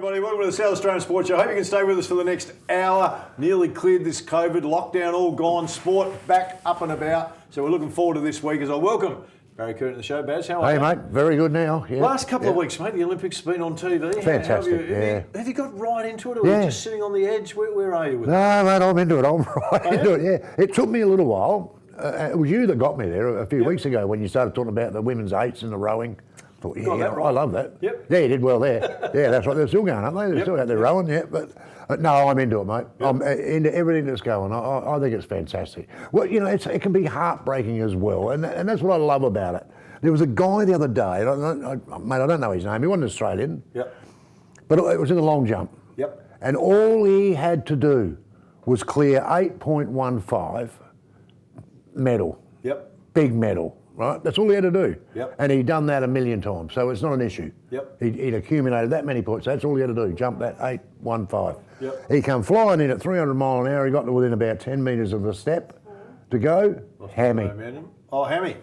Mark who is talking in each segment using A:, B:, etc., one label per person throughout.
A: everybody. Welcome to the South Australian Sports Show. I hope you can stay with us for the next hour. Nearly cleared this COVID lockdown, all gone. Sport back up and about. So we're looking forward to this week as I welcome Barry Curtin to the show. Baz, how are you?
B: Hey, mate. Very good now. Yeah.
A: Last couple of weeks, mate, the Olympics have been on TV.
B: Fantastic,
A: have you got right into it, or are you just sitting on the edge? Where are you with it?
B: No, mate, I'm into it. I'm right into it, yeah. It took me a little while. It was you that got me there a few weeks ago when you started talking about the women's eights and the rowing. I thought, I love that.
A: Yep.
B: Yeah, you did well there. Yeah, that's right. They're still going, aren't they? They're still out there rowing, yeah. But no, I'm into it, mate.
A: Yep.
B: I'm into everything that's going. I think it's fantastic. Well, you know, it can be heartbreaking as well, and that's what I love about it. There was a guy the other day, mate, I don't know his name. He wasn't Australian.
A: Yep.
B: But it was in the long jump.
A: Yep.
B: And all he had to do was clear 8.15 medal.
A: Yep.
B: Big medal, right? That's all he had to do.
A: Yep.
B: And he'd done that a million times, so it's not an issue.
A: Yep.
B: He'd accumulated that many points. That's all he had to do, jump that 8.15.
A: Yep.
B: He come flying in at 300 mile an hour. He got to within about 10 metres of the step to go. Hammy.
A: Oh, hammy.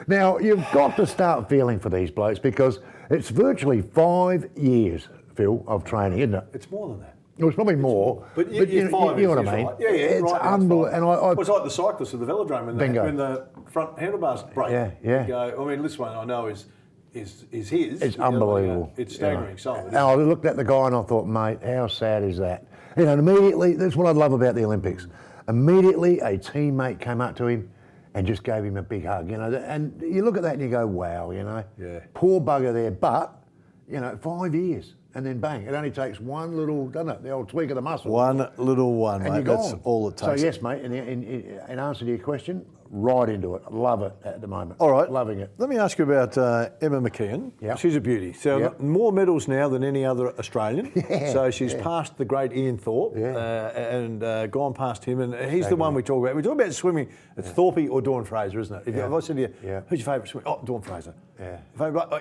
B: Now, you've got to start feeling for these blokes because it's virtually 5 years, Phil, of training, isn't it?
A: It's more than that.
B: It was probably more.
A: But you know what I mean?
B: Right.
A: Yeah,
B: it's
A: right.
B: unbelievable.
A: It's like the cyclists at the velodrome when the front handlebars break.
B: Yeah.
A: You go, I mean, this one I know is his.
B: It's unbelievable.
A: It's staggering.
B: And I looked at the guy and I thought, mate, how sad is that? You know, and immediately, that's what I love about the Olympics. Immediately, a teammate came up to him and just gave him a big hug, you know. And you look at that and you go, wow, you know.
A: Yeah.
B: Poor bugger there, but, you know, 5 years. And then bang, it only takes one little, doesn't it? The old tweak of the muscle.
A: One little one,
B: and
A: mate. That's all it takes.
B: So yes, mate, in answer to your question, right into it. Love it at the moment.
A: All right.
B: Loving it.
A: Let me ask you about Emma McKeon.
B: Yep.
A: She's a beauty. So
B: Yep.
A: more medals now than any other Australian.
B: Yeah.
A: So she's passed the great Ian Thorpe and gone past him. And he's the one we talk about. We talk about swimming. It's Thorpe or Dawn Fraser, isn't it? If I said to you, who's your favourite swimmer? Oh, Dawn Fraser.
B: Yeah.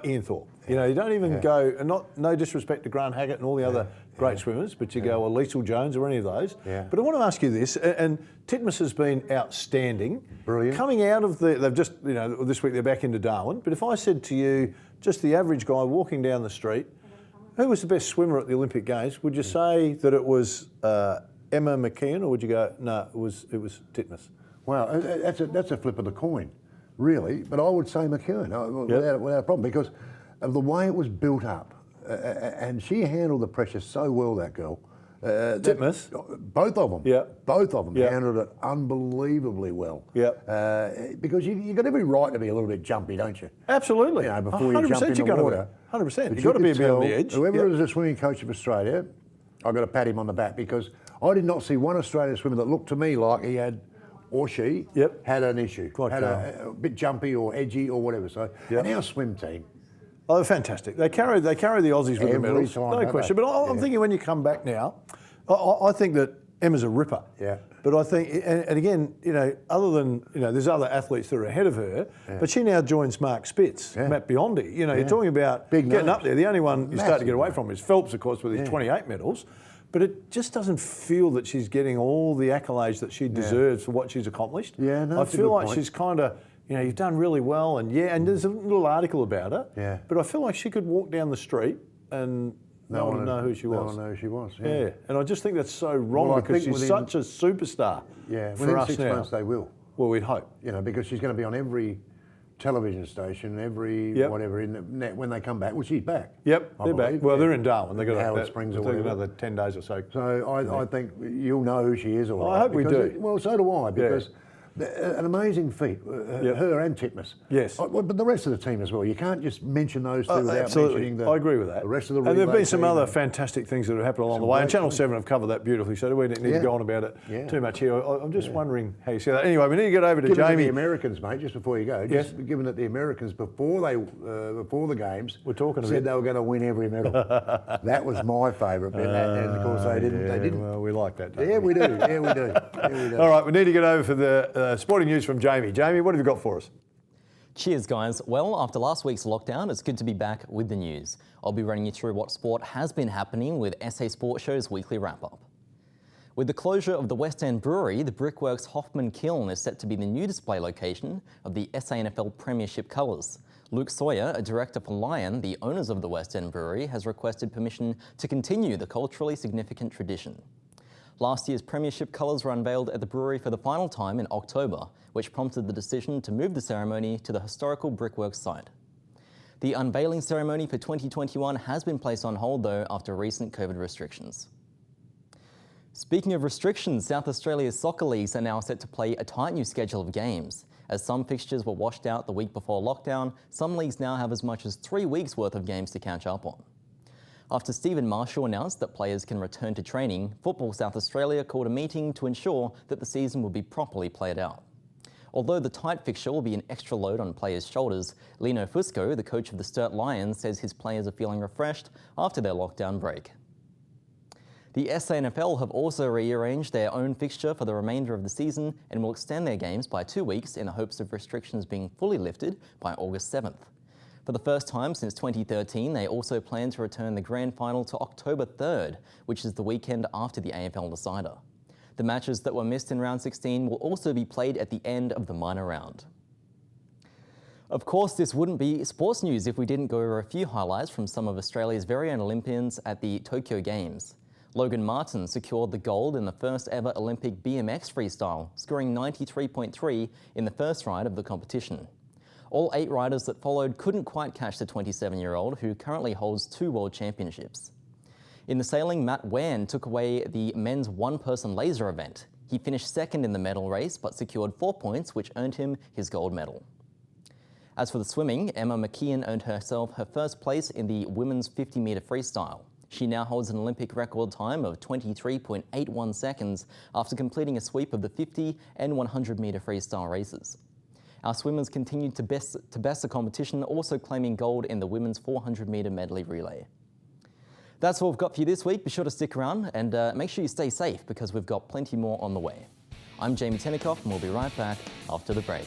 A: Ian Thorpe. You know, you don't even go, and no disrespect to Grant Hackett and all the other great swimmers, but you go, Liesl Jones or any of those.
B: Yeah.
A: But I want to ask you this, and Titmus has been outstanding.
B: Brilliant.
A: Coming out of they've just, you know, this week they're back into Darwin, but if I said to you, just the average guy walking down the street, who was the best swimmer at the Olympic Games, would you say that it was Emma McKeon, or would you go, no, it was Titmus?
B: Well, that's a flip of the coin, really. But I would say McKeon, without a problem, because of the way it was built up. And she handled the pressure so well, that girl.
A: Titmus?
B: Both of them.
A: Yeah.
B: Both of them
A: Yeah.
B: handled it unbelievably well.
A: Yeah.
B: Because you've got every right to be a little bit jumpy, don't you?
A: Absolutely.
B: You know, before you jump in the water.
A: 100%.
B: But
A: You've got to be a bit on
B: tell
A: the edge.
B: Whoever is the swimming coach of Australia, I've got to pat him on the back because I did not see one Australian swimmer that looked to me like he had, or she, had an issue. Had a bit jumpy or edgy or whatever. So, and our swim team.
A: Oh, they're fantastic. They carry the Aussies with the medals, no question. But I'm thinking when you come back now, I think that Emma's a ripper.
B: Yeah.
A: But I think, and again, you know, other than, you know, there's other athletes that are ahead of her, but she now joins Mark Spitz, Matt Biondi. You know, you're talking about getting up there. The only one you start to get away from is Phelps, of course, with his 28 medals. But it just doesn't feel that she's getting all the accolades that she deserves for what she's accomplished.
B: Yeah, no,
A: I feel like she's kind of, you know, you've done really well, and and there's a little article about her.
B: Yeah.
A: But I feel like she could walk down the street and no one would know who she was.
B: No one knows who she was.
A: Yeah. And I just think that's so wrong because she's such a superstar.
B: Yeah,
A: for
B: within
A: us
B: 6
A: now.
B: months they will.
A: Well, we'd hope.
B: You know, because she's going to be on every television station, every whatever in the net when they come back. Well, she's back.
A: Yep, they're back. Well, they're in Darwin. They've got
B: Howard Springs or whatever.
A: another 10 days or so.
B: So I think you'll know who she is. All right.
A: I hope we do.
B: Well, so do I, because an amazing feat, her and Titmus.
A: Yes.
B: But the rest of the team as well. You can't just mention those two without mentioning
A: I agree with that.
B: The rest of the
A: And there have been some
B: team.
A: other fantastic things that have happened along the way. And Channel 7 have covered that beautifully, so we don't need to go on about it too much here. I'm just wondering how you see that. Anyway, we need to get over to
B: Given
A: Jamie.
B: the Americans, mate, just before you go, given that the Americans before the games said they were going to win every medal. That was my favourite bit, and of course they didn't.
A: Well, we like that.
B: Yeah, we do. Yeah, we do.
A: All right, we need to get over for the sporting news from Jamie. Jamie, what have you got for us?
C: Cheers, guys. Well, after last week's lockdown, it's good to be back with the news. I'll be running you through what sport has been happening with SA Sports Show's weekly wrap-up. With the closure of the West End Brewery, the Brickworks Hoffman Kiln is set to be the new display location of the SANFL Premiership colours. Luke Sawyer, a director for Lion, the owners of the West End Brewery, has requested permission to continue the culturally significant tradition. Last year's premiership colours were unveiled at the brewery for the final time in October, which prompted the decision to move the ceremony to the historical brickworks site. The unveiling ceremony for 2021 has been placed on hold, though, after recent COVID restrictions. Speaking of restrictions, South Australia's soccer leagues are now set to play a tight new schedule of games. As some fixtures were washed out the week before lockdown, some leagues now have as much as 3 weeks' worth of games to catch up on. After Stephen Marshall announced that players can return to training, Football South Australia called a meeting to ensure that the season will be properly played out. Although the tight fixture will be an extra load on players' shoulders, Lino Fusco, the coach of the Sturt Lions, says his players are feeling refreshed after their lockdown break. The SANFL have also rearranged their own fixture for the remainder of the season and will extend their games by 2 weeks in the hopes of restrictions being fully lifted by August 7th. For the first time since 2013, they also plan to return the grand final to October 3rd, which is the weekend after the AFL decider. The matches that were missed in round 16 will also be played at the end of the minor round. Of course, this wouldn't be sports news if we didn't go over a few highlights from some of Australia's very own Olympians at the Tokyo Games. Logan Martin secured the gold in the first ever Olympic BMX freestyle, scoring 93.3 in the first ride of the competition. All 8 riders that followed couldn't quite catch the 27-year-old, who currently holds 2 world championships. In the sailing, Matt Wan took away the men's one-person laser event. He finished second in the medal race, but secured 4 points, which earned him his gold medal. As for the swimming, Emma McKeon earned herself her first place in the women's 50-metre freestyle. She now holds an Olympic record time of 23.81 seconds after completing a sweep of the 50 and 100-metre freestyle races. Our swimmers continued to best the competition, also claiming gold in the women's 400-metre medley relay. That's all we've got for you this week. Be sure to stick around and make sure you stay safe because we've got plenty more on the way. I'm Jamie Tenikoff and we'll be right back after the break.